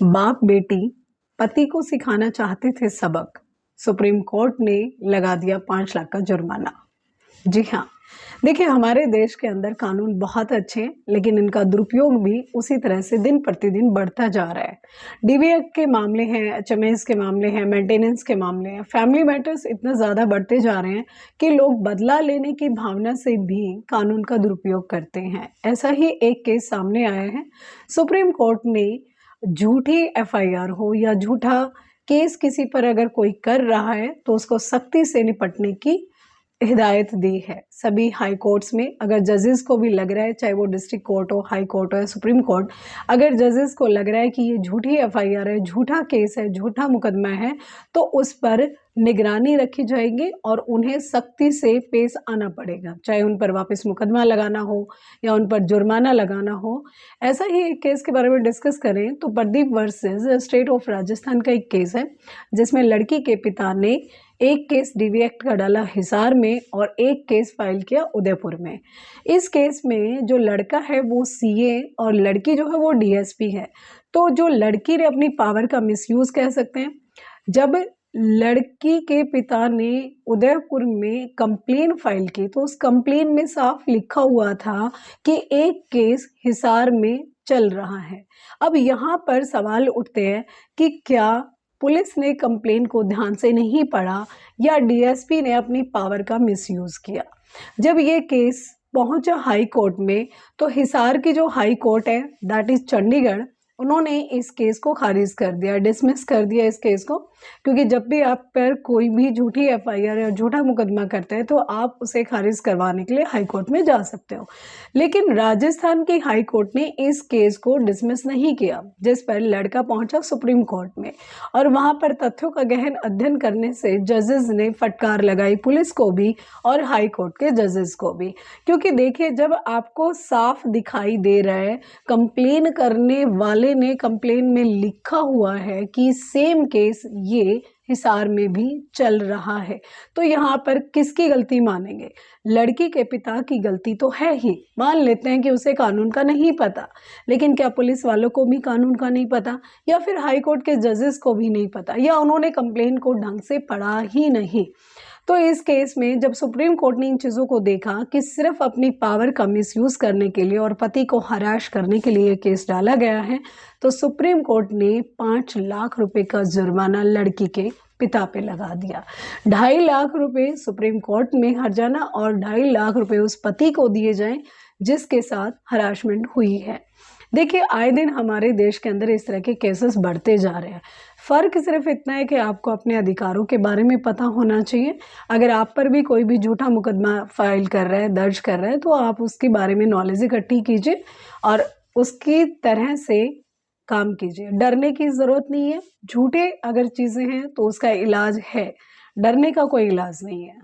बाप बेटी पति को सिखाना चाहते थे सबक, सुप्रीम कोर्ट ने लगा दिया 5 लाख का जुर्माना। जी हाँ, देखिए हमारे देश के अंदर कानून बहुत अच्छे हैं, लेकिन इनका दुरुपयोग भी उसी तरह से दिन प्रतिदिन बढ़ता जा रहा है। डीवी एक्ट के मामले हैं, एचएमएस के मामले हैं, मेंटेनेंस के मामले हैं, फैमिली मैटर्स इतना ज़्यादा बढ़ते जा रहे हैं कि लोग बदला लेने की भावना से भी कानून का दुरुपयोग करते हैं। ऐसा ही एक केस सामने आया है। सुप्रीम कोर्ट ने झूठी एफआईआर हो या झूठा केस किसी पर अगर कोई कर रहा है तो उसको सख्ती से निपटने की हिदायत दी है। सभी हाई कोर्ट्स में अगर जजेस को भी लग रहा है, चाहे वो डिस्ट्रिक्ट कोर्ट हो, हाई कोर्ट हो या सुप्रीम कोर्ट, अगर जजेस को लग रहा है कि ये झूठी एफआईआर है, झूठा केस है, झूठा मुकदमा है, तो उस पर निगरानी रखी जाएगी और उन्हें सख्ती से पेश आना पड़ेगा, चाहे उन पर वापस मुकदमा लगाना हो या उन पर जुर्माना लगाना हो। ऐसा ही एक केस के बारे में डिस्कस करें तो Pradeep versus state of Rajasthan का एक केस है, जिसमें लड़की के पिता ने एक केस डीवी एक्ट का डाला हिसार में और एक केस फाइल किया उदयपुर में। इस केस में जो लड़का है वो सीए और लड़की जो है वो डीएसपी है। तो जो लड़की ने अपनी पावर का मिसयूज कह सकते हैं। जब लड़की के पिता ने उदयपुर में कंप्लेन फाइल की तो उस कंप्लेन में साफ लिखा हुआ था कि एक केस हिसार में चल रहा है। अब यहाँ पर सवाल उठते हैं कि क्या पुलिस ने कंप्लेन को ध्यान से नहीं पढ़ा या डीएसपी ने अपनी पावर का मिसयूज किया। जब ये केस पहुंचा हाई कोर्ट में तो हिसार की जो हाई कोर्ट है, दैट इज चंडीगढ़, उन्होंने इस केस को खारिज कर दिया, डिसमिस कर दिया इस केस को, क्योंकि जब भी आप पर कोई भी झूठी एफआईआर या झूठा मुकदमा करते हैं तो आप उसे खारिज करवाने के लिए हाई कोर्ट में जा सकते हो। लेकिन राजस्थान की हाई कोर्ट ने इस केस को डिसमिस नहीं किया, जिस पर लड़का पहुंचा सुप्रीम कोर्ट में और वहां पर तथ्यों का गहन अध्ययन करने से जजेस ने फटकार लगाई पुलिस को भी और हाई कोर्ट के जजेस को भी। क्योंकि देखिए, जब आपको साफ दिखाई दे रहा है, कंप्लेन करने वाले ने कंप्लेन में लिखा हुआ है कि सेम केस ये हिसार में भी चल रहा है, तो यहाँ पर किसकी गलती मानेंगे? लड़की के पिता की गलती तो है ही। मान लेते हैं कि उसे कानून का नहीं पता, लेकिन क्या पुलिस वालों को भी कानून का नहीं पता, या फिर हाई कोर्ट के जजेस को भी नहीं पता, या उन्होंने कंप्लेन को ढंग से पढ़ा ही नहीं? तो इस केस में जब सुप्रीम कोर्ट ने इन चीज़ों को देखा कि सिर्फ अपनी पावर का मिसयूज करने के लिए और पति को हराश करने के लिए केस डाला गया है, तो सुप्रीम कोर्ट ने 5 लाख रुपए का जुर्माना लड़की के पिता पे लगा दिया। 2.5 लाख रुपए सुप्रीम कोर्ट में हर्जाना और 2.5 लाख रुपए उस पति को दिए जाएं जिसके साथ हरासमेंट हुई है। देखिए, आए दिन हमारे देश के अंदर इस तरह के केसेस बढ़ते जा रहे हैं। फ़र्क सिर्फ इतना है कि आपको अपने अधिकारों के बारे में पता होना चाहिए। अगर आप पर भी कोई भी झूठा मुकदमा फाइल कर रहा है, दर्ज कर रहा है, तो आप उसके बारे में नॉलेज इकट्ठी कीजिए और उसकी तरह से काम कीजिए। डरने की ज़रूरत नहीं है। झूठे अगर चीज़ें हैं तो उसका इलाज है, डरने का कोई इलाज नहीं है।